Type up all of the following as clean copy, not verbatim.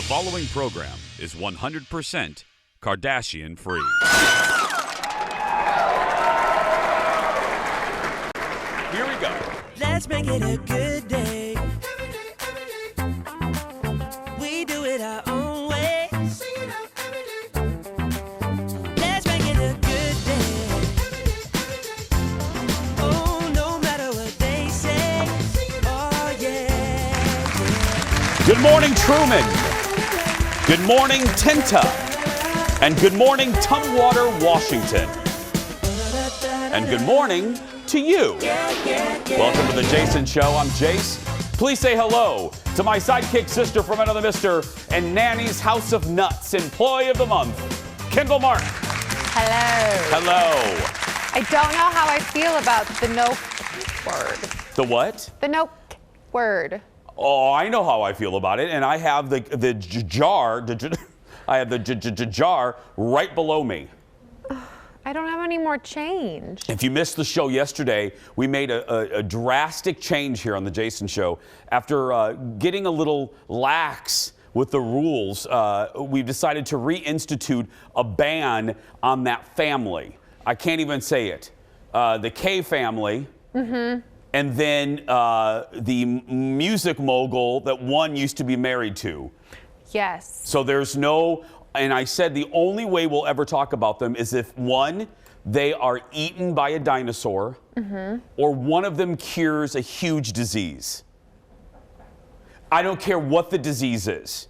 following program is 100% Kardashian free. Here we go. Let's make it a good day. We do it our own way. Let's make it a good day. Oh, no matter what they say. Oh, yeah. Good morning, Truman. Good morning, Tinta. And good morning, Tumwater, Washington. And good morning to you. Welcome to the Jason Show. I'm Jace. Please say hello to my sidekick sister from another mister and Nanny's House of Nuts Employee of the Month, Kendall Mark. Hello. Hello. I don't know how I feel about the no word. The what? The no word. Oh, I know how I feel about it, and I have the jar. I have the jar right below me. I don't have any more change. If you missed the show yesterday, we made a drastic change here on the Jason Show. After getting a little lax with the rules, we've decided to reinstitute a ban on that family. I can't even say it. The K family. Mm-hmm. And then the music mogul that one used to be married to. Yes. So there's no, and I said the only way we'll ever talk about them is if one, they are eaten by a dinosaur, mm-hmm. or one of them cures a huge disease. I don't care what the disease is,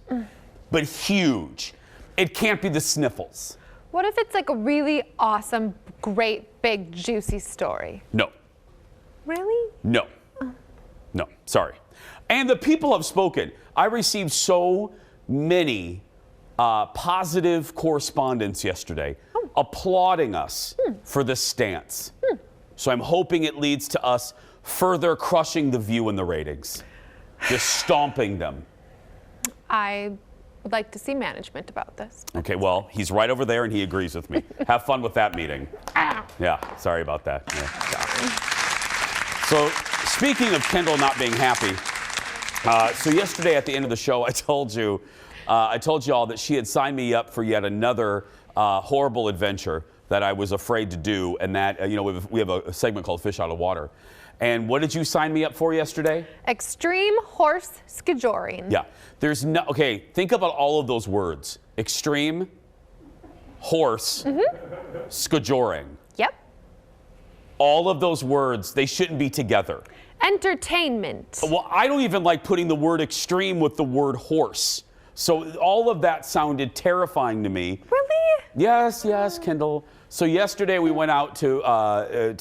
but huge. It can't be the sniffles. What if it's like a really awesome, great, big, juicy story? No. Really? No. No, sorry. And the people have spoken. I received so many positive correspondence yesterday applauding us for this stance. So I'm hoping it leads to us further crushing the View in the ratings, just stomping them. I would like to see management about this. Okay, well, he's right over there and he agrees with me. Have fun with that meeting. Yeah, sorry about that. Yeah. So speaking of Kendall not being happy, so yesterday at the end of the show, I told you all that she had signed me up for yet another horrible adventure that I was afraid to do, and that we have a segment called Fish Out of Water. And what did you sign me up for yesterday? Extreme horse skijoring. Yeah, there's no. Okay, think about all of those words: extreme, horse, skijoring. Yep. All of those words, they shouldn't be together. Entertainment. Well, I don't even like putting the word extreme with the word horse. So all of that sounded terrifying to me. Really? Yes, Kendall. So yesterday we went out to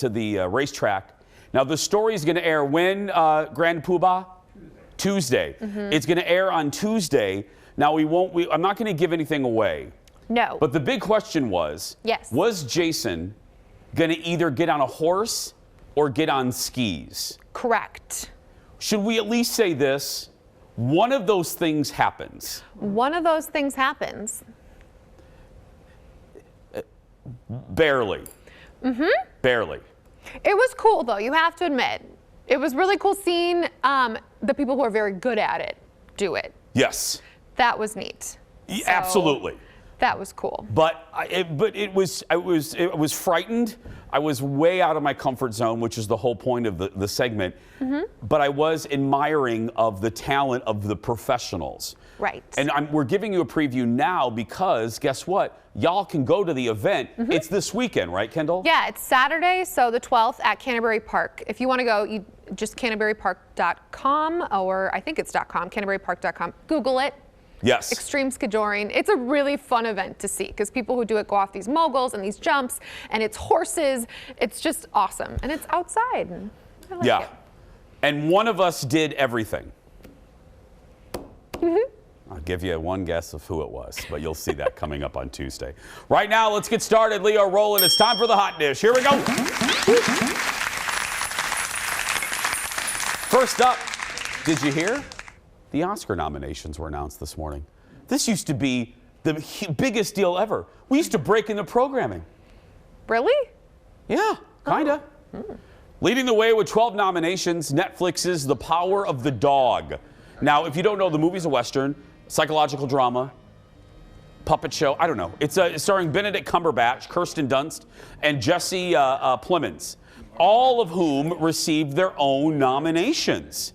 the racetrack. Now the story is going to air when, Grand Poobah? Tuesday. Mm-hmm. It's going to air on Tuesday. Now I'm not going to give anything away. No. But the big question was, yes, was Jason going to either get on a horse or get on skis? Correct. Should we at least say this? One of those things happens. One of those things happens. Barely. Mm-hmm. Barely. It was cool, though, you have to admit. It was really cool seeing the people who are very good at it do it. Yes. That was neat. So, absolutely. That was cool. But I was frightened. I was way out of my comfort zone, which is the whole point of the segment. Mm-hmm. But I was admiring of the talent of the professionals. Right. And we're giving you a preview now because guess what? Y'all can go to the event. Mm-hmm. It's this weekend, right, Kendall? Yeah, it's Saturday, so the 12th at Canterbury Park. If you want to go, you just canterburypark.com, or I think it's .com, canterburypark.com. Google it. Yes. Extreme skijoring. It's a really fun event to see because people who do it go off these moguls and these jumps, and it's horses. It's just awesome. And it's outside. I like it. And one of us did everything. Mm-hmm. I'll give you one guess of who it was, but you'll see that coming up on Tuesday. Right now, let's get started. Leo, rolling. It's time for the hot dish. Here we go. First up, did you hear? The Oscar nominations were announced this morning. This used to be the biggest deal ever. We used to break into programming. Really? Yeah, kinda. Leading the way with 12 nominations, Netflix's The Power of the Dog. Now, if you don't know, the movie's a Western. psychological drama, puppet show. I don't know. It's starring Benedict Cumberbatch, Kirsten Dunst, and Jesse Plemons, all of whom received their own nominations.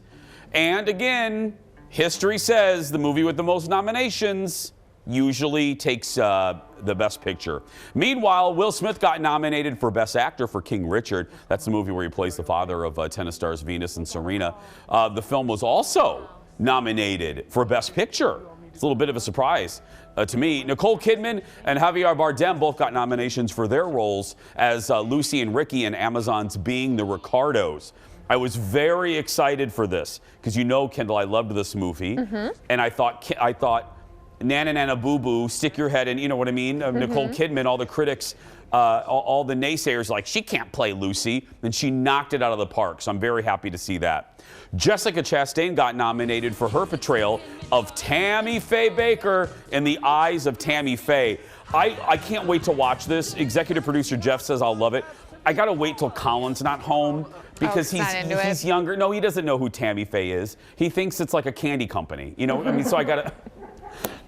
And again, history says the movie with the most nominations usually takes the Best Picture. Meanwhile, Will Smith got nominated for Best Actor for King Richard. That's the movie where he plays the father of tennis stars Venus and Serena. The film was also nominated for Best Picture. It's a little bit of a surprise to me. Nicole Kidman and Javier Bardem both got nominations for their roles as Lucy and Ricky in Amazon's Being the Ricardos. I was very excited for this because you know, Kendall, I loved this movie, and I thought, Nana Nana Boo Boo, stick your head in, you know what I mean? Nicole Kidman, all the critics, all the naysayers, like, she can't play Lucy, and she knocked it out of the park, so I'm very happy to see that. Jessica Chastain got nominated for her portrayal of Tammy Faye Baker in The Eyes of Tammy Faye. I can't wait to watch this. Executive producer Jeff says I'll love it. I gotta wait till Colin's not home because he's younger. No, he doesn't know who Tammy Faye is. He thinks it's like a candy company, you know? I mean, so I gotta.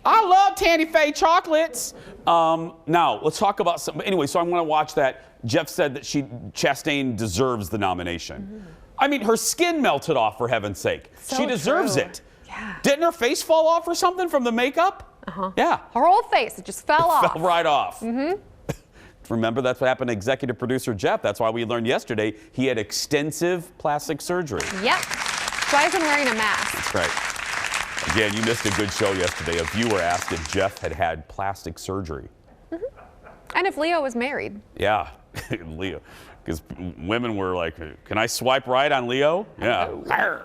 I love Tammy Faye chocolates. Now let's talk about some. Anyway, so I'm gonna watch that. Jeff said that Chastain deserves the nomination. I mean, her skin melted off, for heaven's sake. So she deserves true. it. Yeah. Didn't her face fall off or something from the makeup? Yeah. Her whole face, it just fell off. Fell right off. Remember, that's what happened to executive producer Jeff. That's why we learned yesterday he had extensive plastic surgery. Yep. That's why he's been wearing a mask. That's right. Again, you missed a good show yesterday. A viewer asked if Jeff had plastic surgery. And if Leo was married. Yeah, Leo. Because women were like, can I swipe right on Leo? Yeah.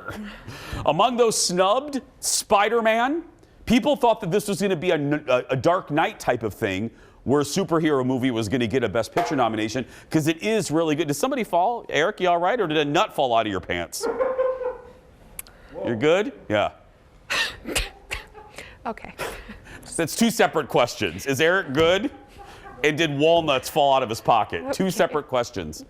Among those snubbed, Spider-Man. People thought that this was going to be a Dark Knight type of thing where a superhero movie was going to get a Best Picture nomination because it is really good. Did somebody fall? Eric, you all right? Or did a nut fall out of your pants? You're good? Yeah. Okay. That's two separate questions. Is Eric good? And did walnuts fall out of his pocket? Okay. Two separate questions.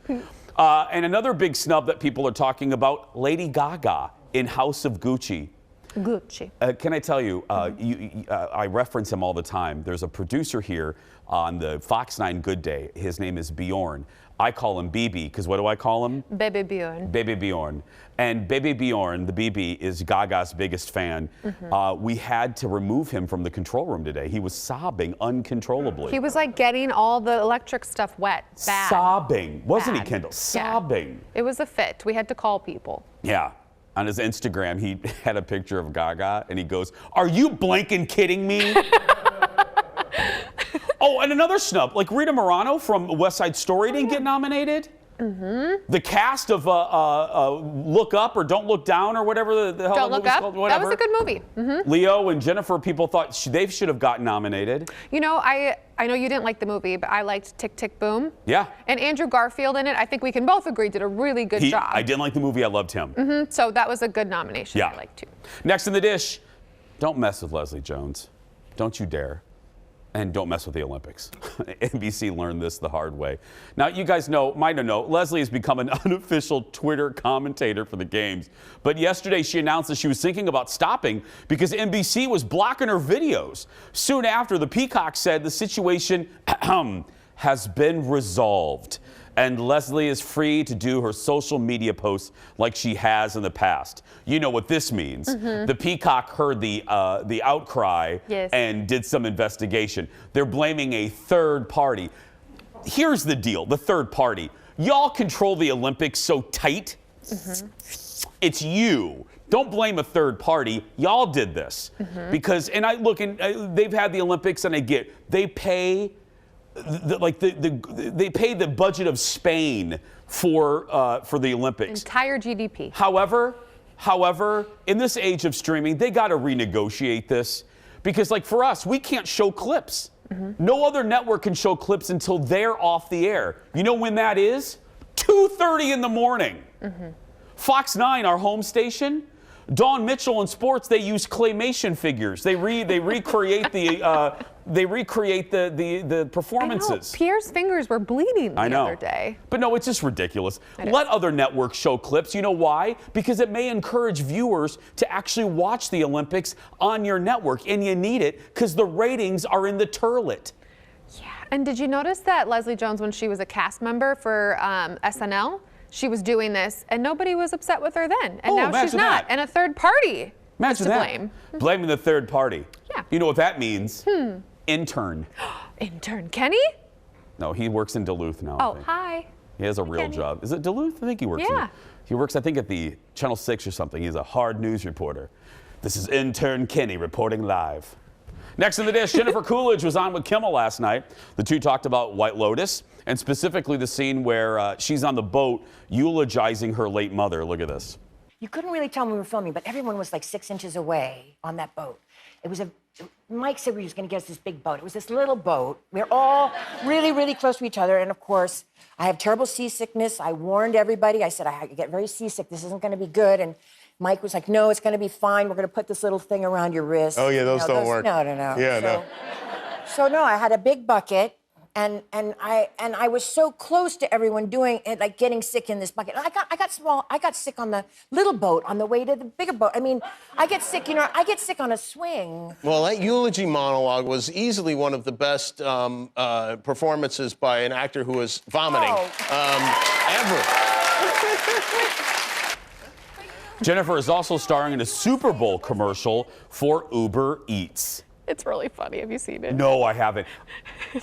And another big snub that people are talking about, Lady Gaga in House of Gucci. Gucci. Can I tell you, I reference him all the time. There's a producer here on the Fox 9 Good Day. His name is Bjorn. I call him BB, because what do I call him? Baby Bjorn. Baby Bjorn. And Baby Bjorn, the BB, is Gaga's biggest fan. We had to remove him from the control room today. He was sobbing uncontrollably. He was like getting all the electric stuff wet. Bad. Sobbing. Wasn't he, Bad. Kendall? Sobbing. Yeah. It was a fit. We had to call people. Yeah. On his Instagram, he had a picture of Gaga, and he goes, "Are you blanking kidding me?" Oh, and another snub, like Rita Morano from West Side Story didn't get nominated. The cast of Look Up or Don't Look Down or whatever the hell Don't that Look movie's Up. called, whatever. That was a good movie. Leo and Jennifer, people thought they should have gotten nominated. You know, I know you didn't like the movie, but I liked Tick, Tick, Boom. Yeah. And Andrew Garfield in it, I think we can both agree, did a really good job. I didn't like the movie. I loved him. So that was a good nomination. Yeah. I liked too. Next in the dish, don't mess with Leslie Jones. Don't you dare. And don't mess with the Olympics. NBC learned this the hard way. Now, you guys might know, Leslie has become an unofficial Twitter commentator for the games. But yesterday, she announced that she was thinking about stopping because NBC was blocking her videos. Soon after, the Peacock said the situation has been resolved. And Leslie is free to do her social media posts like she has in the past. You know what this means. The Peacock heard the outcry and did some investigation. They're blaming a third party. Here's the deal, the third party. Y'all control the Olympics so tight. It's you. Don't blame a third party. Y'all did this. Because, and I look, and they've had the Olympics, and they pay they pay the budget of Spain for the Olympics. Entire GDP. However, in this age of streaming, they got to renegotiate this because, like for us, we can't show clips. No other network can show clips until they're off the air. You know when that is? 2:30 in the morning. Fox 9, our home station. Dawn Mitchell in sports, they use claymation figures. They recreate the they recreate the performances. Pierre's fingers were bleeding the other day. But no, it's just ridiculous. Let other networks show clips. You know why? Because it may encourage viewers to actually watch the Olympics on your network, and you need it because the ratings are in the turlet. Yeah, and did you notice that Leslie Jones, when she was a cast member for SNL, she was doing this, and nobody was upset with her then, and now she's not. And a third party is to blame. Blaming the third party. Yeah. You know what that means? Intern. Intern Kenny? No, he works in Duluth now. Oh, hi. He has a real job. Is it Duluth? I think he works. Yeah. He works, I think, at the Channel 6 or something. He's a hard news reporter. This is Intern Kenny reporting live. Next in the dish, Jennifer Coolidge was on with Kimmel last night. The two talked about White Lotus, and specifically the scene where she's on the boat eulogizing her late mother. Look at this. You couldn't really tell when we were filming, but everyone was like 6 inches away on that boat. Mike said we was going to get us this big boat. It was this little boat. We were all really, really close to each other. And of course, I have terrible seasickness. I warned everybody. I said, I get very seasick. This isn't going to be good. And Mike was like, no, it's going to be fine. We're going to put this little thing around your wrist. Oh, yeah, those don't work. No. Yeah, So no, I had a big bucket. And I was so close to everyone doing it, like getting sick in this bucket. And I got sick on the little boat on the way to the bigger boat. I mean, I get sick on a swing. Well, that eulogy monologue was easily one of the best performances by an actor who was vomiting ever. Jennifer is also starring in a Super Bowl commercial for Uber Eats. It's really funny. Have you seen it? No, I haven't.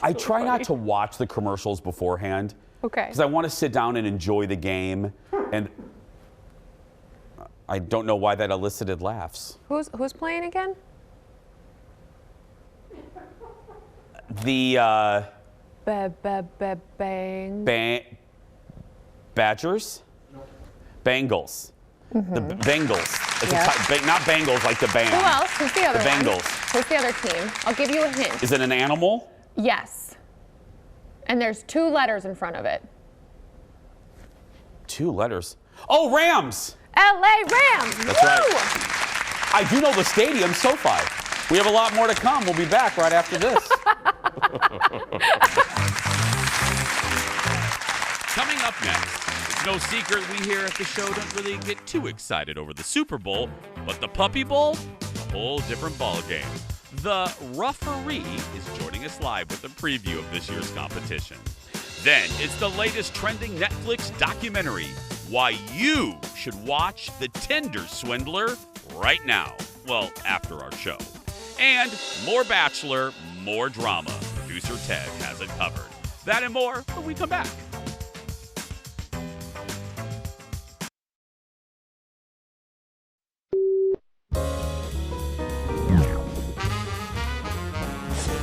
I try not to watch the commercials beforehand. Okay. Because I want to sit down and enjoy the game. And I don't know why that elicited laughs. Who's playing again? The Bang. Badgers? Bengals. The Bengals. It's not Bengals like the band. Who else? Who's the other one? The Bengals. Who's the other team? I'll give you a hint. Is it an animal? Yes. And there's 2 letters in front of it. 2 letters. Oh, Rams! LA Rams! That's right. I do know the stadium, SoFi. We have a lot more to come. We'll be back right after this. Coming up next, it's no secret we here at the show don't really get too excited over the Super Bowl, but the Puppy Bowl, a whole different ball game. The referee is joining us live with a preview of this year's competition. Then it's the latest trending Netflix documentary, why you should watch the Tinder Swindler right now. Well, after our show. And more Bachelor, more drama. Producer Ted has it covered. That and more when we come back.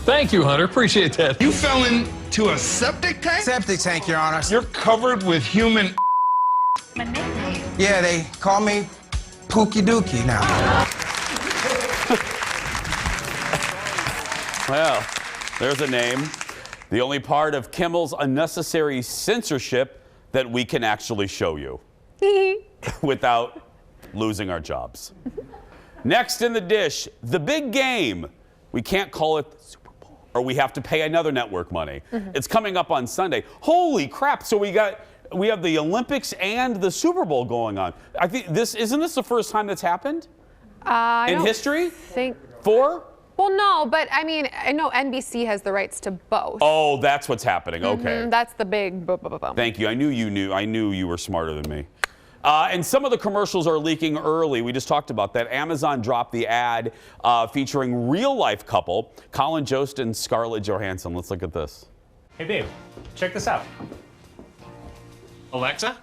Thank you, Hunter. Appreciate that. You fell into a septic tank? Septic tank, Your Honor. You're covered with human. Yeah, they call me Pookie Dookie now. Well, there's a name. The only part of Kimmel's unnecessary censorship that we can actually show you without losing our jobs. Next in the dish, the big game. We can't call it the Super Bowl, or we have to pay another network money. It's coming up on Sunday. Holy crap! So we have the Olympics and the Super Bowl going on. I think isn't this the first time that's happened in history? Think 4? Well, no, but I mean, I know NBC has the rights to both. Oh, that's what's happening. Okay. That's the big. Thank you. I knew you knew. I knew you were smarter than me. And some of the commercials are leaking early. We just talked about that. Amazon dropped the ad featuring real-life couple Colin Jost and Scarlett Johansson. Let's look at this. Hey, babe, check this out. Alexa,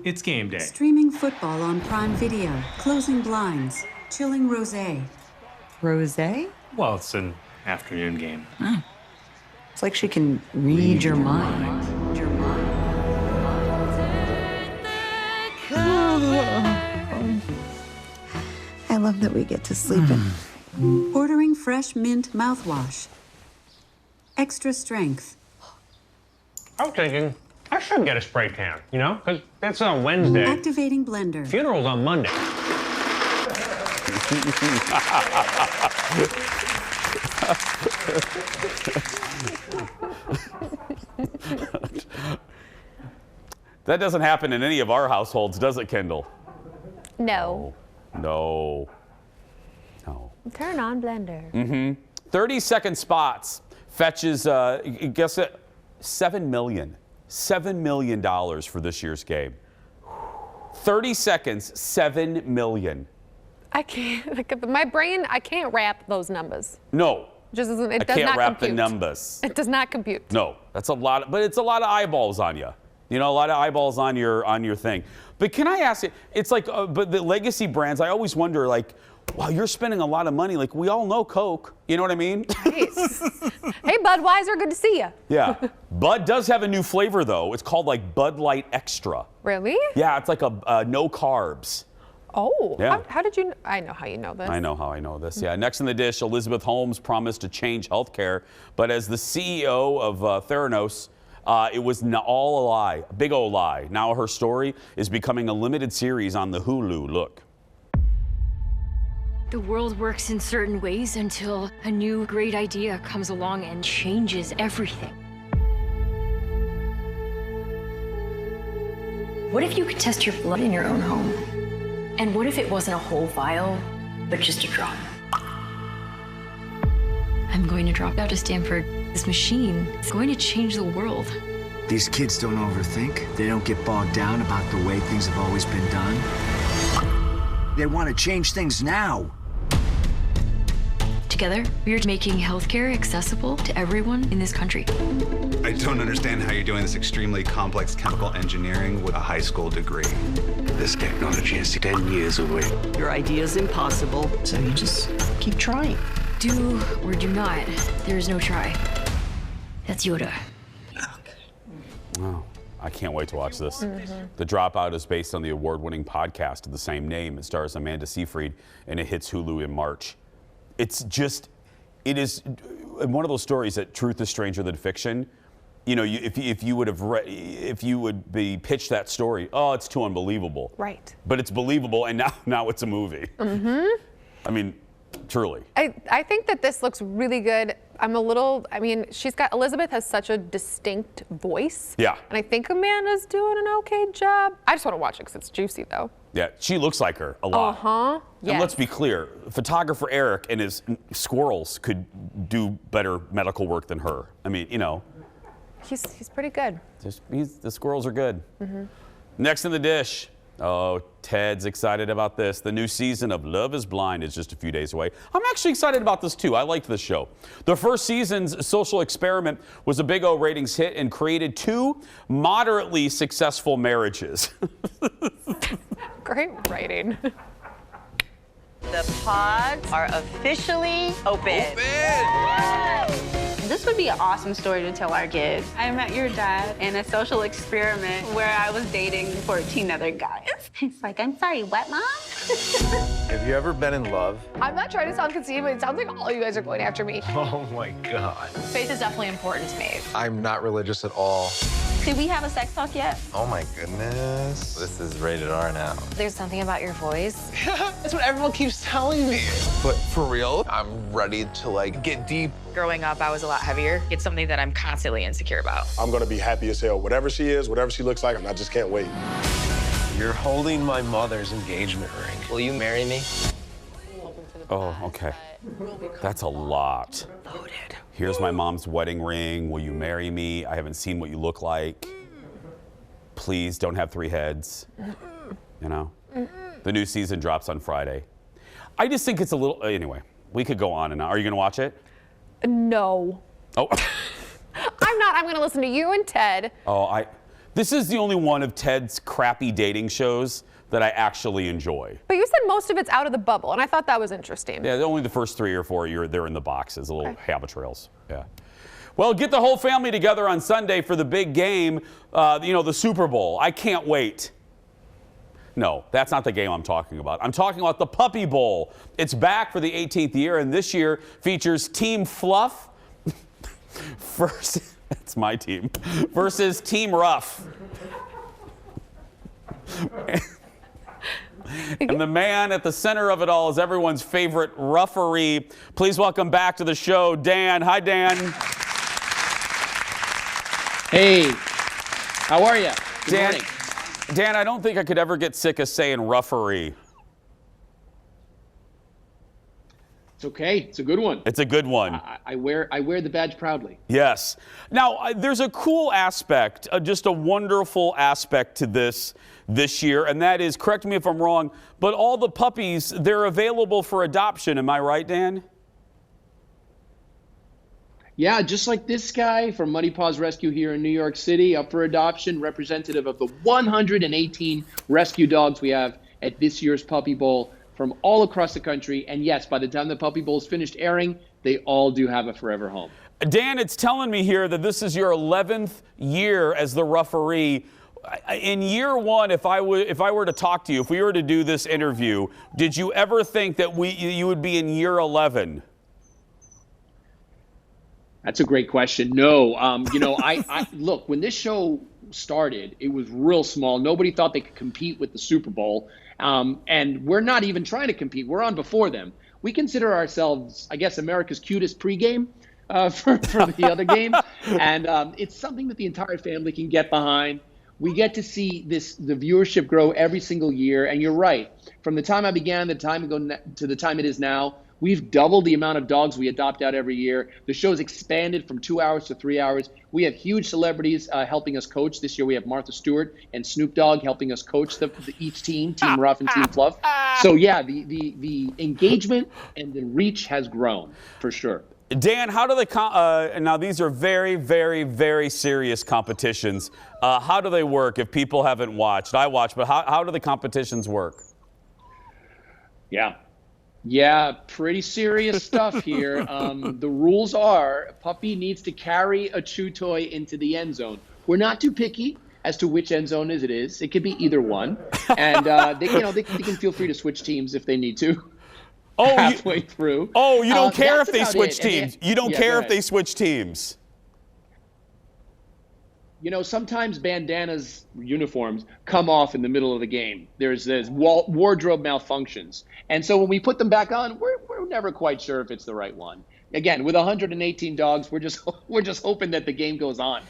it's game day. Streaming football on Prime Video. Closing blinds. Chilling rosé. Rosé? Well, it's an afternoon game. It's like she can read your mind. I love that we get to sleep in. Ordering fresh mint mouthwash. Extra strength. I was thinking I should get a spray tan, you know, because that's on Wednesday. Activating blender. Funeral's on Monday. That doesn't happen in any of our households, does it, Kendall? No. No. Turn on blender. 30-second spots fetches, guess it, $7 million. $7 million for this year's game. 30 seconds, $7 million. I can't, my brain, I can't wrap those numbers. No. Just doesn't, it I does can't not wrap compute. the numbers. It does not compute. No, that's a lot, but it's a lot of eyeballs on you. You know, a lot of eyeballs on your thing. But can I ask you, it's like, but the legacy brands, I always wonder, like, wow, you're spending a lot of money. Like, we all know Coke. You know what I mean? Nice. Hey, Budweiser, good to see you. Yeah. Bud does have a new flavor, though. It's called, like, Bud Light Extra. Really? Yeah, it's like a no carbs. Oh. Yeah. How did you, I know how you know this. I know how I know this. Yeah. Next in the dish, Elizabeth Holmes promised to change healthcare, but as the CEO of Theranos, it was all a lie, a big old lie. Now her story is becoming a limited series on the Hulu. Look. The world works in certain ways until a new great idea comes along and changes everything. What if you could test your blood in your own home? And what if it wasn't a whole vial, but just a drop? I'm going to drop out of Stanford. This machine is going to change the world. These kids don't overthink. They don't get bogged down about the way things have always been done. They want to change things now. Together, we are making healthcare accessible to everyone in this country. I don't understand how you're doing this extremely complex chemical engineering with a high school degree. This technology is 10 years away. Your idea's impossible, so you just keep trying. Do or do not. There is no try. That's Yoda. Wow. I can't wait to watch this. The Dropout is based on the award-winning podcast of the same name. It stars Amanda Seyfried, and it hits Hulu in March. It's just, it is one of those stories that truth is stranger than fiction. You know, if you would have if you would be pitched that story, oh, it's too unbelievable. Right. But it's believable, and now it's a movie. I mean, truly. I think that this looks really good. Elizabeth has such a distinct voice. Yeah. And I think Amanda's doing an okay job. I just want to watch it because it's juicy, though. Yeah, she looks like her a lot. Yes. And let's be clear, photographer Eric and his squirrels could do better medical work than her. I mean, you know. He's pretty good. The squirrels are good. Next in the dish. Oh, Ted's excited about this. The new season of Love is Blind is just a few days away. I'm actually excited about this too. I liked this show. The first season's social experiment was a big O ratings hit and created 2 moderately successful marriages. Great writing. The pods are officially open. This would be an awesome story to tell our kids. I met your dad in a social experiment where I was dating 14 other guys. He's like, I'm sorry, what, Mom? Have you ever been in love? I'm not trying to sound conceited, but it sounds like all you guys are going after me. Oh my God. Faith is definitely important to me. I'm not religious at all. Did we have a sex talk yet? Oh my goodness. This is rated R now. There's something about your voice. That's what everyone keeps telling me. But for real, I'm ready to like get deep. Growing up, I was a lot heavier. It's something that I'm constantly insecure about. I'm gonna be happy as hell. Whatever she is, whatever she looks like, I just can't wait. You're holding my mother's engagement ring. Will you marry me? Oh, okay. That's a lot. Loaded. Here's my mom's wedding ring. Will you marry me? I haven't seen what you look like. Please don't have 3 heads. You know? The new season drops on Friday. I just think it's a little, anyway, we could go on and on. Are you gonna watch it? No. Oh. I'm not. I'm gonna listen to you and Ted. Oh, this is the only one of Ted's crappy dating shows that I actually enjoy. But you said most of it's out of the bubble, and I thought that was interesting. Yeah, only the first 3 or 4 they're in the boxes, a little habit trails. Yeah. Well, get the whole family together on Sunday for the big game, the Super Bowl. I can't wait. No, that's not the game I'm talking about. I'm talking about the Puppy Bowl. It's back for the 18th year, and this year features Team Fluff that's my team, versus Team Rough. And the man at the center of it all is everyone's favorite referee. Please welcome back to the show, Dan. Hi, Dan. Hey, how are you? Good morning. Dan, I don't think I could ever get sick of saying referee. It's okay. It's a good one. It's a good one. I wear the badge proudly. Yes. Now, there's a cool aspect, just a wonderful aspect to this year, and that is, correct me if I'm wrong, but all the puppies, they're available for adoption. Am I right, Dan? Yeah, just like this guy from Muddy Paws Rescue here in New York City, up for adoption, representative of the 118 rescue dogs we have at this year's Puppy Bowl from all across the country. And yes, by the time the Puppy Bowl is finished airing, they all do have a forever home. Dan, it's telling me here that this is your 11th year as the referee. In year one, if I were to talk to you, if we were to do this interview, did you ever think that you would be in year 11? That's a great question. No, I look, when this show started, it was real small. Nobody thought they could compete with the Super Bowl. And we're not even trying to compete. We're on before them. We consider ourselves, I guess, America's cutest pregame for the other games. And it's something that the entire family can get behind. We get to see the viewership grow every single year. And you're right. From the time I began, to the time it is now, we've doubled the amount of dogs we adopt out every year. The show's expanded from 2 hours to 3 hours. We have huge celebrities helping us coach. This year we have Martha Stewart and Snoop Dogg helping us coach each team, Team Rough and Team Fluff. So yeah, the engagement and the reach has grown for sure. Dan, how do they now these are very, very, very serious competitions. How do they work if people haven't watched? I watch, but how do the competitions work? Yeah, pretty serious stuff here. The rules are a puppy needs to carry a chew toy into the end zone. We're not too picky as to which end zone it is. It could be either one. And they can feel free to switch teams if they need to. Halfway through. Oh, you don't care if they switch teams. You don't care if they switch teams. Sometimes bandanas, uniforms, come off in the middle of the game. There's wardrobe malfunctions. And so when we put them back on, we're never quite sure if it's the right one. Again, with 118 dogs, we're just hoping that the game goes on.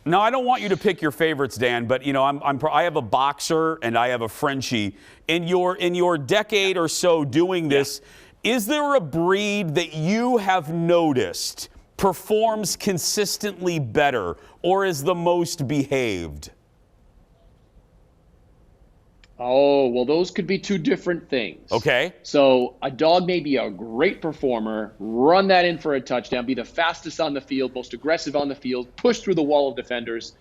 Now, I don't want you to pick your favorites, Dan, but I have a boxer and I have a Frenchie. In your decade or so doing this, is there a breed that you have noticed performs consistently better or is the most behaved? Oh, well, those could be two different things. Okay. So a dog may be a great performer, run that in for a touchdown, be the fastest on the field, most aggressive on the field, push through the wall of defenders,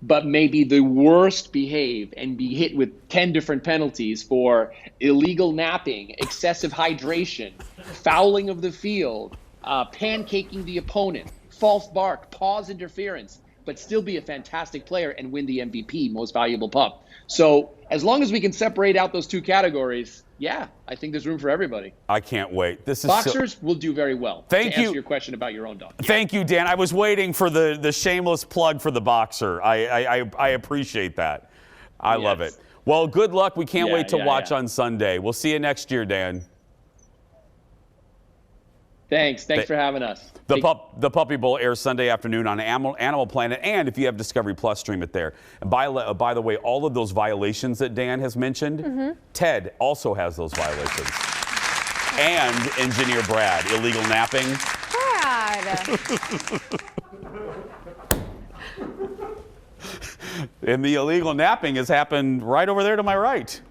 but maybe the worst behave and be hit with 10 different penalties for illegal napping, excessive hydration, fouling of the field, pancaking the opponent, false bark, paws interference, but still be a fantastic player and win the MVP, most valuable pup. So as long as we can separate out those two categories, yeah, I think there's room for everybody. I can't wait. Boxers will do very well. Thank to you. Answer your question about your own dog. Thank you, Dan. I was waiting for the shameless plug for the boxer. I appreciate that. I love it. Well, good luck. We can't wait to watch on Sunday. We'll see you next year, Dan. Thanks for having us. The Puppy Bowl airs Sunday afternoon on Animal Planet, and if you have Discovery Plus, stream it there. And by the way, all of those violations that Dan has mentioned, Ted also has those violations. And Engineer Brad, illegal napping. Brad! And the illegal napping has happened right over there to my right.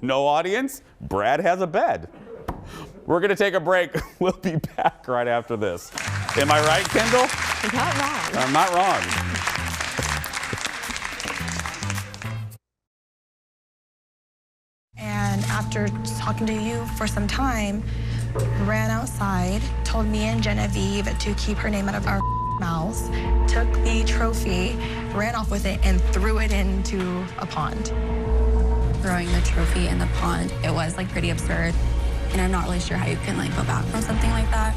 No audience, Brad has a bed. We're going to take a break. We'll be back right after this. Am I right, Kendall? Not wrong. I'm not wrong. And after talking to you for some time, ran outside, told me and Genevieve to keep her name out of our mouths, took the trophy, ran off with it, and threw it into a pond. Throwing the trophy in the pond, it was pretty absurd. And I'm not really sure how you can go back from something like that.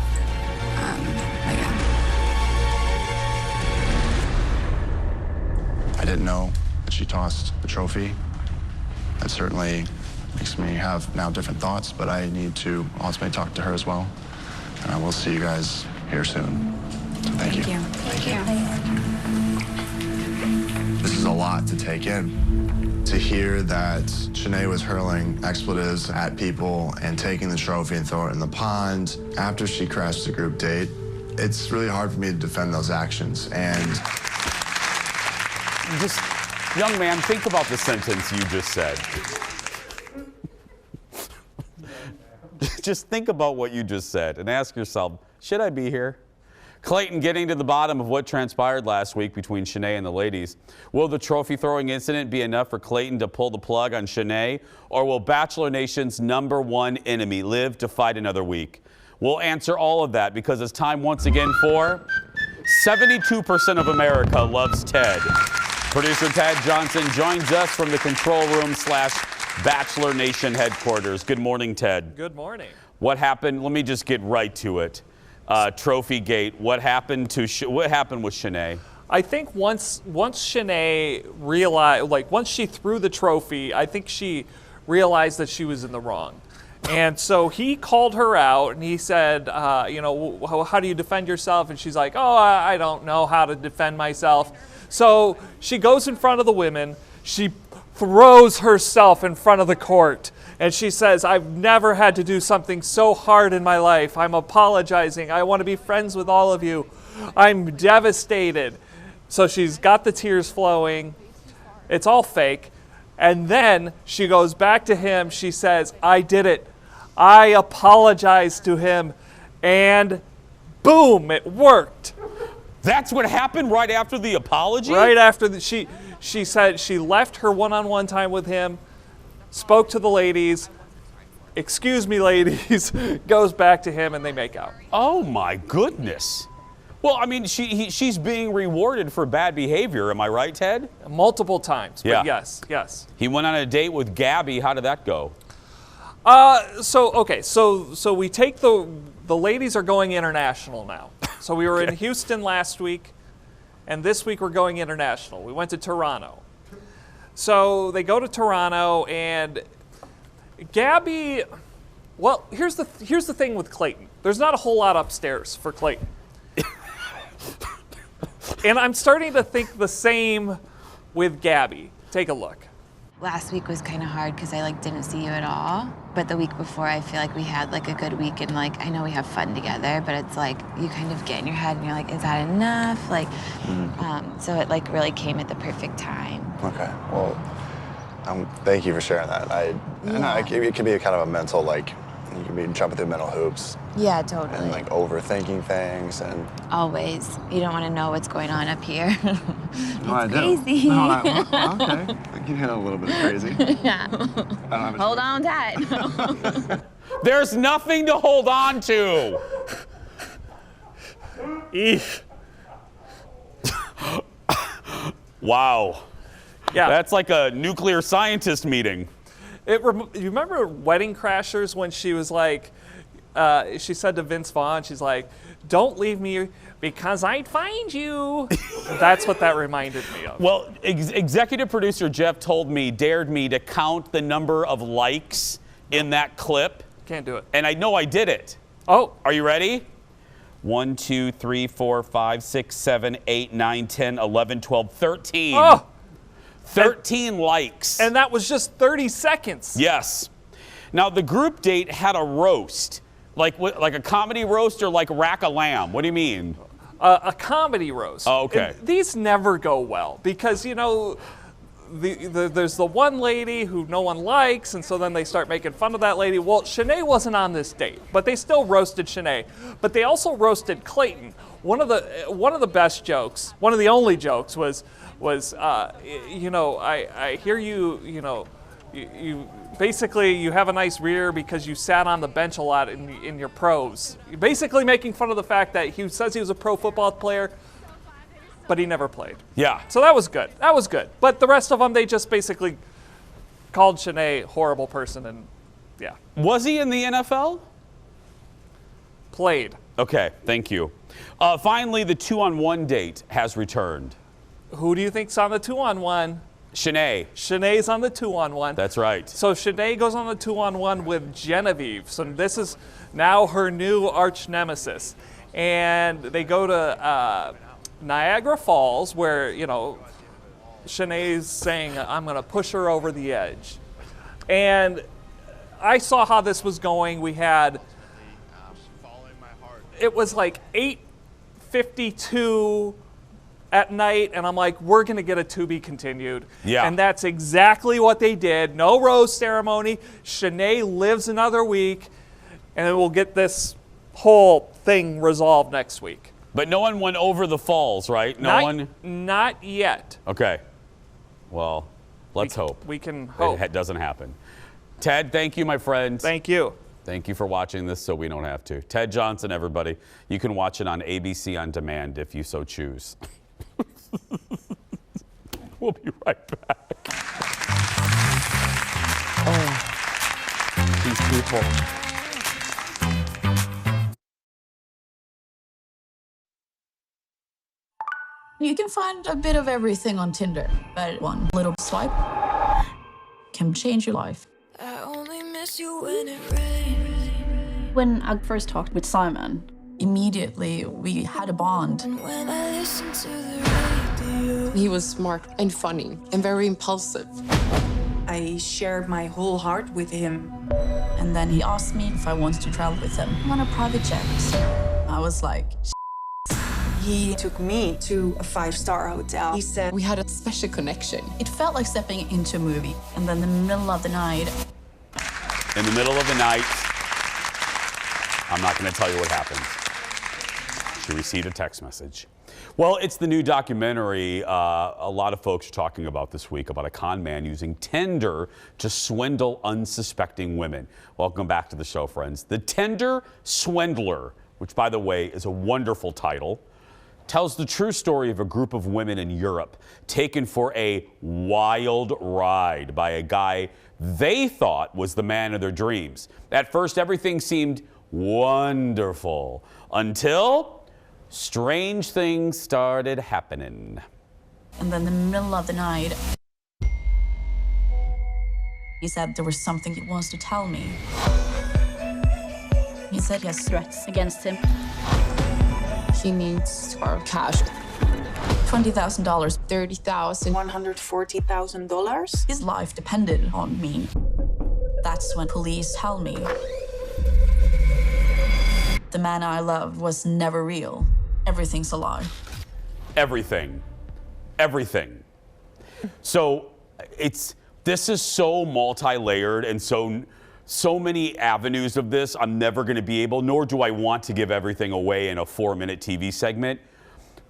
But yeah. I didn't know that she tossed the trophy. That certainly makes me have now different thoughts, but I need to ultimately talk to her as well. And I will see you guys here soon. So thank you. Thank you. This is a lot to take in. To hear that Shanae was hurling expletives at people and taking the trophy and throwing it in the pond after she crashed the group date, it's really hard for me to defend those actions. And just, young man, think about the sentence you just said. Just think about what you just said and ask yourself, should I be here? Clayton getting to the bottom of what transpired last week between Shanae and the ladies. Will the trophy throwing incident be enough for Clayton to pull the plug on Shanae? Or will Bachelor Nation's #1 enemy live to fight another week? We'll answer all of that because it's time once again for 72% of America loves Ted. Producer Ted Johnson joins us from the control room / Bachelor Nation headquarters. Good morning, Ted. Good morning. What happened? Let me just get right to it. Trophy Gate. What happened with Shanae? I think once Shanae realized, once she threw the trophy, I think she realized that she was in the wrong. And so he called her out and he said, how do you defend yourself? And she's like, oh, I don't know how to defend myself. So she goes in front of the women. She throws herself in front of the court. And she says, I've never had to do something so hard in my life. I'm apologizing. I want to be friends with all of you. I'm devastated. So she's got the tears flowing. It's all fake. And then she goes back to him. She says, I did it. I apologized to him. And boom, it worked. That's what happened right after the apology? Right after she said she left her one-on-one time with him, spoke to the ladies, excuse me, ladies, goes back to him, and they make out. Oh, my goodness. Well, I mean, she's being rewarded for bad behavior. Am I right, Ted? Multiple times, but yeah. Yes. He went on a date with Gabby. How did that go? So we take the ladies are going international now. So we were in Houston last week, and this week we're going international. We went to Toronto. So they go to Toronto, and Gabby, well, here's the thing with Clayton. There's not a whole lot upstairs for Clayton. And I'm starting to think the same with Gabby. Take a look. Last week was kind of hard because I didn't see you at all. But the week before, I feel like we had a good week, and I know we have fun together, but it's you kind of get in your head and you're like, is that enough? So it really came at the perfect time. Okay, well, thank you for sharing that. I know it can be kind of a mental, you can be jumping through mental hoops. Yeah, totally. And overthinking things and. Always. You don't want to know what's going on up here. I crazy. do. No, okay. I can handle a little bit of crazy. Yeah. Hold on tight. There's nothing to hold on to. Wow. Yeah. That's like a nuclear scientist meeting. You remember Wedding Crashers when she was she said to Vince Vaughn, she's like, don't leave me because I'd find you. That's what that reminded me of. Well, executive producer Jeff dared me to count the number of likes in that clip. Can't do it. And I know I did it. Oh. Are you ready? 1, 2, 3, 4, 5, 6, 7, 8, 9, 10, 11, 12, 13. Oh. 13 likes. And that was just 30 seconds. Yes. Now, the group date had a roast. Like a comedy roast or Rack a Lamb? What do you mean? A comedy roast. Oh, okay. And these never go well because, there's the one lady who no one likes, and so then they start making fun of that lady. Well, Shanae wasn't on this date, but they still roasted Shanae. But they also roasted Clayton. One of the best jokes, one of the only jokes was I hear you basically you have a nice rear because you sat on the bench a lot in your pros. You're basically making fun of the fact that he says he was a pro football player, but he never played. Yeah. So that was good. But the rest of them, they just basically called Shanae a horrible person, and yeah. Was he in the NFL? Played. Okay, thank you. Finally, the 2-on-1 date has returned. Who do you think's on the 2-on-1? Shanae. Shanae's on the 2-on-1. That's right. So Shanae goes on the 2-on-1 with Genevieve. So this is now her new arch nemesis. And they go to Niagara Falls where, you know, Shanae's saying, I'm going to push her over the edge. And I saw how this was going. We had, it was like 8:52 at night, and I'm like, we're going to get a to be continued. Yeah. And that's exactly what they did. No rose ceremony. Shanae lives another week, and then we'll get this whole thing resolved next week. But no one went over the falls, right? Not yet. Okay. Well, let's hope. We can hope. It doesn't happen. Ted, thank you, my friend. Thank you. Thank you for watching this so we don't have to. Ted Johnson, everybody. You can watch it on ABC On Demand if you so choose. We'll be right back. Oh, these people. You can find a bit of everything on Tinder, but one little swipe can change your life. I only miss you when it rains. When I first talked with Simon, immediately we had a bond. And when I listen to the radio, he was smart and funny and very impulsive. I shared my whole heart with him. And then he asked me if I wanted to travel with him on a private jet. I was like, he took me to a 5-star hotel. He said we had a special connection. It felt like stepping into a movie. And then in the middle of the night. In the middle of the night, I'm not going to tell you what happened. She received a text message. Well, it's the new documentary a lot of folks are talking about this week about a con man using Tinder to swindle unsuspecting women. Welcome back to the show, friends. The Tinder Swindler, which, by the way, is a wonderful title, tells the true story of a group of women in Europe taken for a wild ride by a guy they thought was the man of their dreams. At first, everything seemed wonderful until strange things started happening. And then in the middle of the night, he said there was something he wants to tell me. He said he has threats against him. He needs our cash. $20,000. $30,000. $140,000? His life depended on me. That's when police tell me the man I loved was never real. Everything's a lie. Everything. Everything. So this is so multi-layered and so many avenues of this. I'm never going to be able, nor do I want to give everything away in a 4-minute TV segment.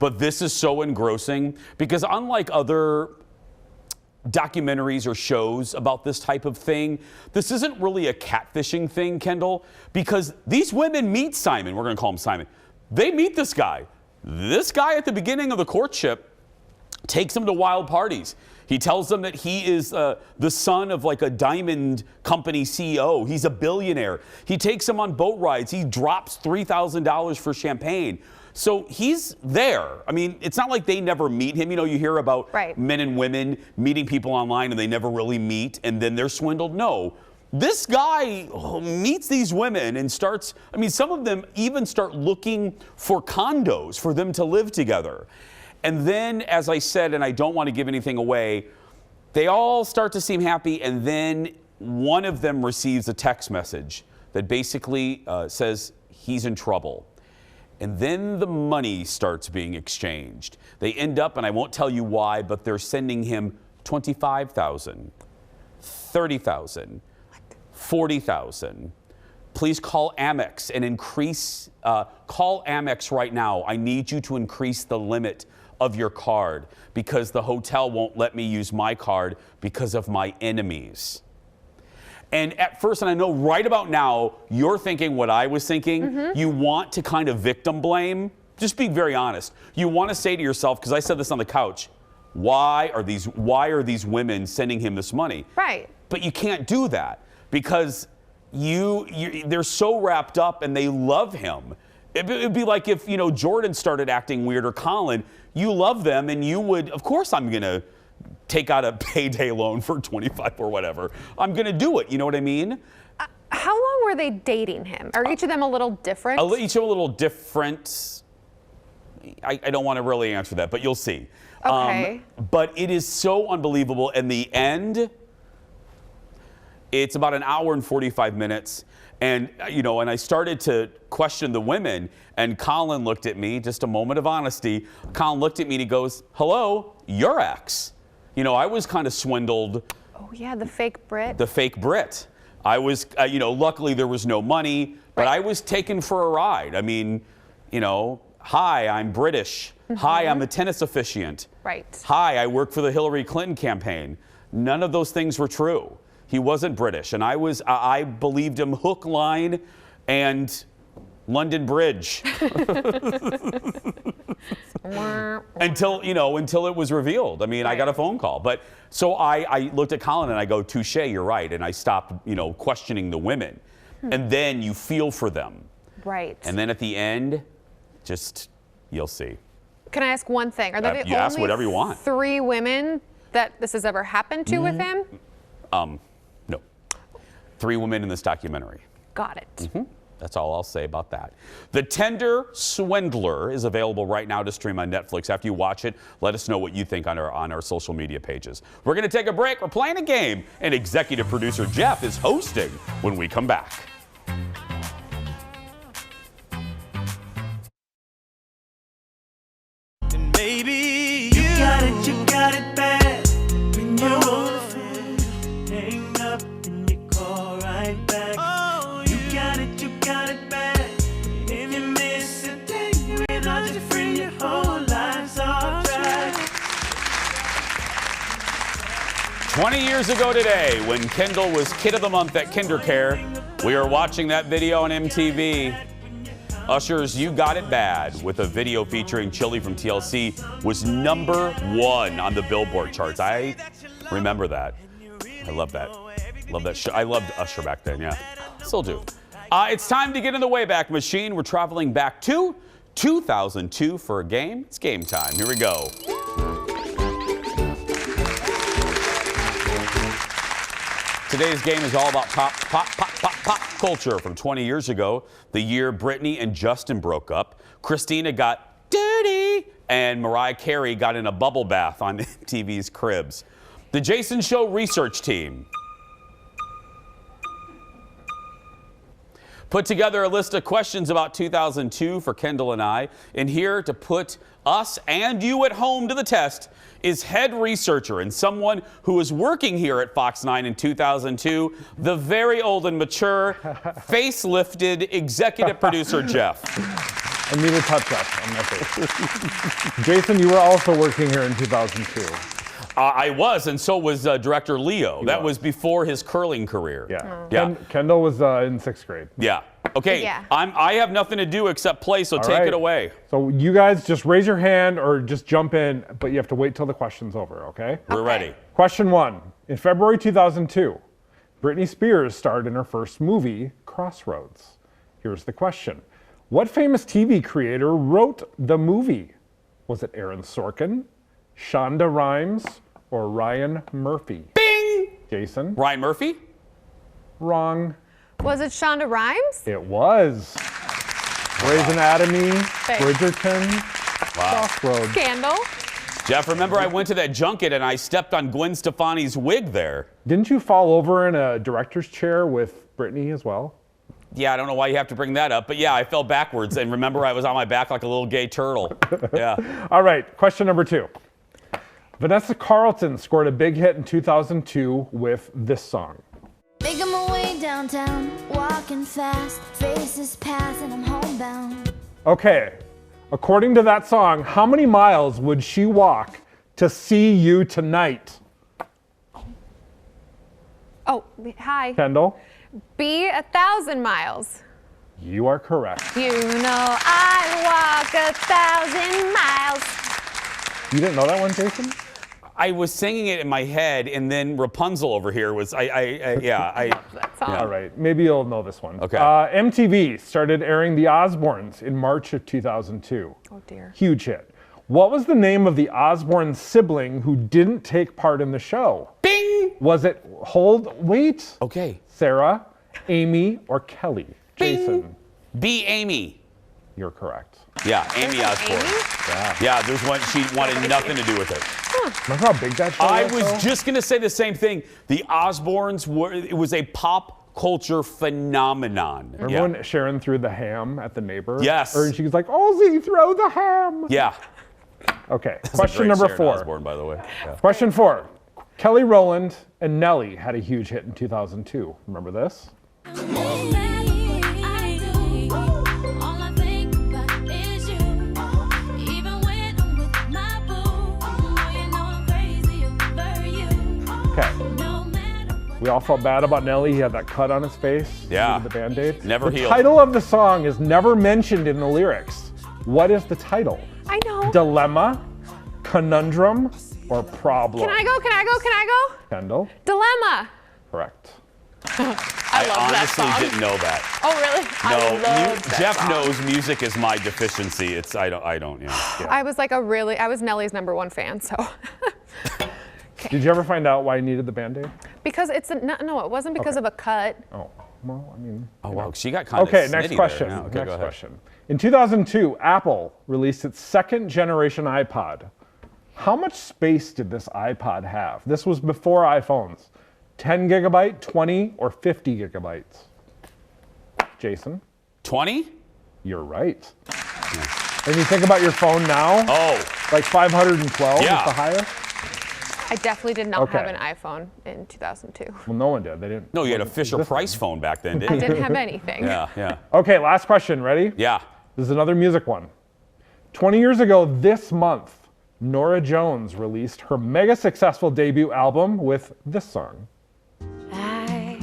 But this is so engrossing because unlike other documentaries or shows about this type of thing, this isn't really a catfishing thing, Kendall, because these women meet Simon. We're going to call him Simon. They meet this guy. This guy at the beginning of the courtship takes them to wild parties. He tells them that he is the son of like a diamond company CEO. He's a billionaire. He takes them on boat rides. He drops $3,000 for champagne. So he's there. I mean, it's not like they never meet him. You know, you hear about men and women meeting people online and they never really meet and then they're swindled. No. This guy meets these women and starts, I mean, some of them even start looking for condos for them to live together. And then, as I said, and I don't want to give anything away, they all start to seem happy, and then one of them receives a text message that basically says he's in trouble. And then the money starts being exchanged. They end up, and I won't tell you why, but they're sending him $25,000, $30,000, $40,000. Please call Amex and increase, call Amex right now. I need you to increase the limit of your card because the hotel won't let me use my card because of my enemies. And at first, and I know right about now, you're thinking what I was thinking. You want to kind of victim blame. Just be very honest. You want to say to yourself, because I said this on the couch, why are these women sending him this money? Right. But you can't do that because they're so wrapped up and they love him. It'd be like if, Jordan started acting weird or Colin, you love them and you would, of course I'm going to take out a payday loan for 25 or whatever. I'm going to do it. You know what I mean? How long were they dating him? Are each of them a little different? Each of them a little different. I don't want to really answer that, but you'll see. Okay. But it is so unbelievable. In the end, it's about an hour and 45 minutes. And, and I started to question the women. And Colin looked at me, just a moment of honesty. Colin looked at me and he goes, hello, your ex. I was kind of swindled. Oh, yeah, the fake Brit. The fake Brit. I was, luckily there was no money, but I was taken for a ride. I mean, hi, I'm British. Hi, I'm a tennis officiant. Right. Hi, I work for the Hillary Clinton campaign. None of those things were true. He wasn't British, and I believed him hook, line, and London Bridge. until it was revealed. I mean, I got a phone call. But so I looked at Colin and I go, touche, you're right. And I stopped, questioning the women. And then you feel for them. Right. And then at the end, you'll see. Can I ask one thing? Are there You ask whatever you want. 3 women that this has ever happened to with him? No. 3 women in this documentary. Got it. Mm-hmm. That's all I'll say about that. The Tinder Swindler is available right now to stream on Netflix. After you watch it, let us know what you think on our social media pages. We're going to take a break. We're playing a game, and executive producer Jeff is hosting when we come back. And maybe you got it bad. When you hang up and you call right back. Oh, you got it bad. And if you miss a day without your friend, your whole life's off track. 20 years ago today, when Kendall was Kid of the Month at KinderCare, we were watching that video on MTV. Usher's You Got It Bad, with a video featuring Chili from TLC, was #1 on the Billboard charts. I remember that. I love that. Love that show. I loved Usher back then, yeah. Still do. It's time to get in the Wayback Machine. We're traveling back to 2002 for a game. It's game time. Here we go. Today's game is all about pop culture from 20 years ago, the year Britney and Justin broke up. Christina got dirty, and Mariah Carey got in a bubble bath on TV's Cribs. The Jason Show research team put together a list of questions about 2002 for Kendall and I, and here to put us and you at home to the test is head researcher and someone who was working here at Fox 9 in 2002, the very old and mature, facelifted executive producer Jeff. I need a touch-up on my face. Jason, you were also working here in 2002. I was, and so was director Leo. That was before his curling career. Yeah. Kendall was in 6th grade. Yeah. Okay. Yeah. I have nothing to do except play, so All take right. it away. So you guys just raise your hand or just jump in, but you have to wait till the question's over, okay? We're ready. Question 1. In February 2002, Britney Spears starred in her first movie, Crossroads. Here's the question. What famous TV creator wrote the movie? Was it Aaron Sorkin, Shonda Rhimes, or Ryan Murphy? Bing! Jason? Ryan Murphy? Wrong. Was it Shonda Rhimes? It was. Grey's Anatomy, Thanks. Bridgerton, Crossroads. Scandal. Jeff, remember I went to that junket and I stepped on Gwen Stefani's wig there. Didn't you fall over in a director's chair with Britney as well? Yeah, I don't know why you have to bring that up, but yeah, I fell backwards, and remember I was on my back like a little gay turtle. Yeah. All right, question number 2. Vanessa Carlton scored a big hit in 2002 with this song. Making my way downtown, walking fast, faces pass and I'm homebound. Okay, according to that song, how many miles would she walk to see you tonight? Oh, hi. Kendall? Be 1,000 miles. You are correct. You know I walk 1,000 miles. You didn't know that one, Jason? I was singing it in my head, and then Rapunzel over here was, That song. All right, maybe you'll know this one. Okay. MTV started airing The Osbournes in March of 2002. Oh dear. Huge hit. What was the name of the Osborne sibling who didn't take part in the show? Bing! Was it Okay. Sarah, Amy, or Kelly? Jason. B. Amy. You're correct. Yeah, Amy Osborne. Yeah, there's one. She wanted nothing to do with it. Remember how big that show I was? was though? just going to say the same thing. The Osbournes it was a pop culture phenomenon. Remember when Sharon threw the ham at the neighbor? Yes. Or she was like, Ozzy, throw the ham. Yeah. Okay, That's a question great number Sharon 4. Osbourne, by the way. Yeah. Question 4. Kelly Rowland and Nelly had a huge hit in 2002. Remember this? Okay. We all felt bad about Nelly. He had that cut on his face. Yeah. The Band-Aid. Never the healed. The title of the song is never mentioned in the lyrics. What is the title? I know. Dilemma, conundrum, or problem? Can I go? Kendall? Dilemma. Correct. I love that honestly song. didn't know that. Oh, really? No, I love that Jeff song. knows music is my deficiency. I don't. Yeah. I was like I was Nelly's #1 fan, so. Did you ever find out why he needed the Band-Aid? Because no, it wasn't because of a cut. Oh, well, I mean. Oh, wow. She got kind of Okay, next snitty question. there. No, okay, next go ahead. question. In 2002, Apple released its second generation iPod. How much space did this iPod have? This was before iPhones. 10 gigabyte, 20, or 50 gigabytes? Jason? 20? You're right. And you think about your phone now? Oh. Like 512 Yeah. is the highest? I definitely did not Okay. have an iPhone in 2002. Well, no one did. They didn't. No, you had a Fisher Price phone back then, didn't I you? didn't have anything. Yeah. Okay, last question. Ready? Yeah. This is another music one. 20 years ago this month, Norah Jones released her mega successful debut album with this song. I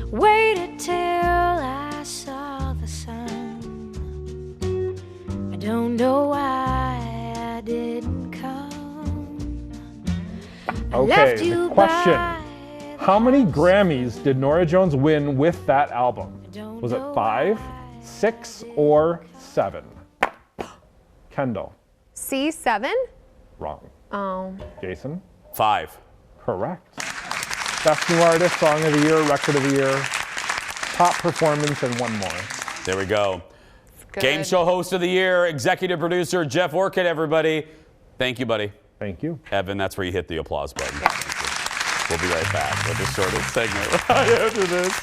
waited till I saw the sun. I don't know why I didn't come. Okay, the question. How many Grammys did Norah Jones win with that album? Was it 5, 6, or 7? Kendall. C7? Wrong. Oh. Jason? 5. Correct. Best New Artist, Song of the Year, Record of the Year, Pop Performance, and one more. There we go. Good. Game show host of the year, executive producer Jeff Orchid, everybody. Thank you, buddy. Thank you. Evan, that's where you hit the applause button. We'll be right back with the shortest segment right after this.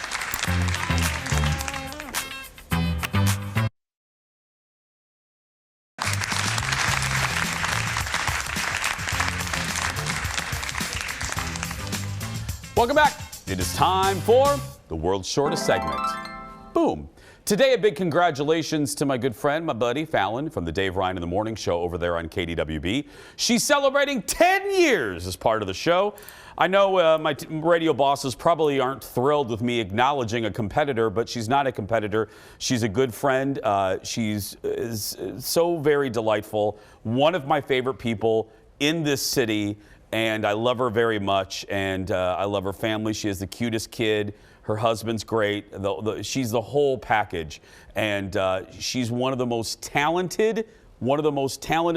Welcome back. It is time for the world's shortest segment. Boom. Today, a big congratulations to my good friend, my buddy Fallon from the Dave Ryan in the Morning Show over there on KDWB. She's celebrating 10 years as part of the show. I know my radio bosses probably aren't thrilled with me acknowledging a competitor, but she's not a competitor. She's a good friend. She's so very delightful. One of my favorite people in this city, and I love her very much, and I love her family. She is the cutest kid. Her husband's great. She's the whole package, and she's one of the most talented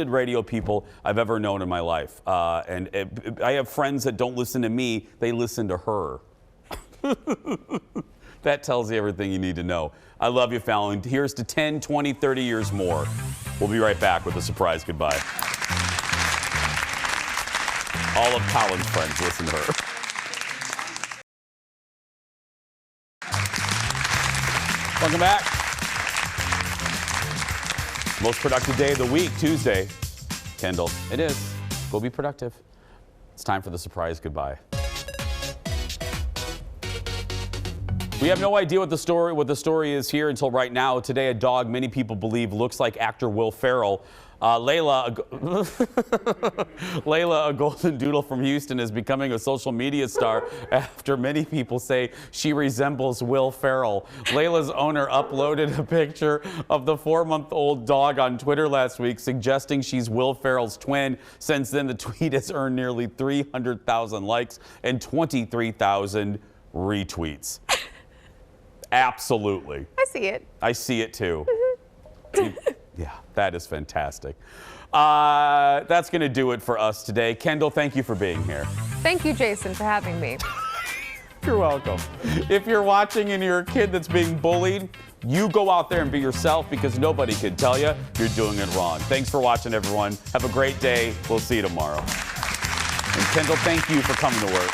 radio people I've ever known in my life. And I have friends that don't listen to me; they listen to her. That tells you everything you need to know. I love you, Fallon. Here's to 10, 20, 30 years more. We'll be right back with a surprise goodbye. All of Colin's friends listen to her. Welcome back. Most productive day of the week, Tuesday. Kendall, it is. Go be productive. It's time for the surprise goodbye. We have no idea what the story is here until right now. Today, a dog many people believe looks like actor Will Ferrell. Layla, a golden doodle from Houston, is becoming a social media star after many people say she resembles Will Ferrell. Layla's owner uploaded a picture of the 4-month-old dog on Twitter last week, suggesting she's Will Ferrell's twin. Since then, the tweet has earned nearly 300,000 likes and 23,000 retweets. Absolutely. I see it. I see it too. Yeah, that is fantastic. That's going to do it for us today. Kendall, thank you for being here. Thank you, Jason, for having me. You're welcome. If you're watching and you're a kid that's being bullied, you go out there and be yourself, because nobody can tell you you're doing it wrong. Thanks for watching, everyone. Have a great day. We'll see you tomorrow. And Kendall, thank you for coming to work.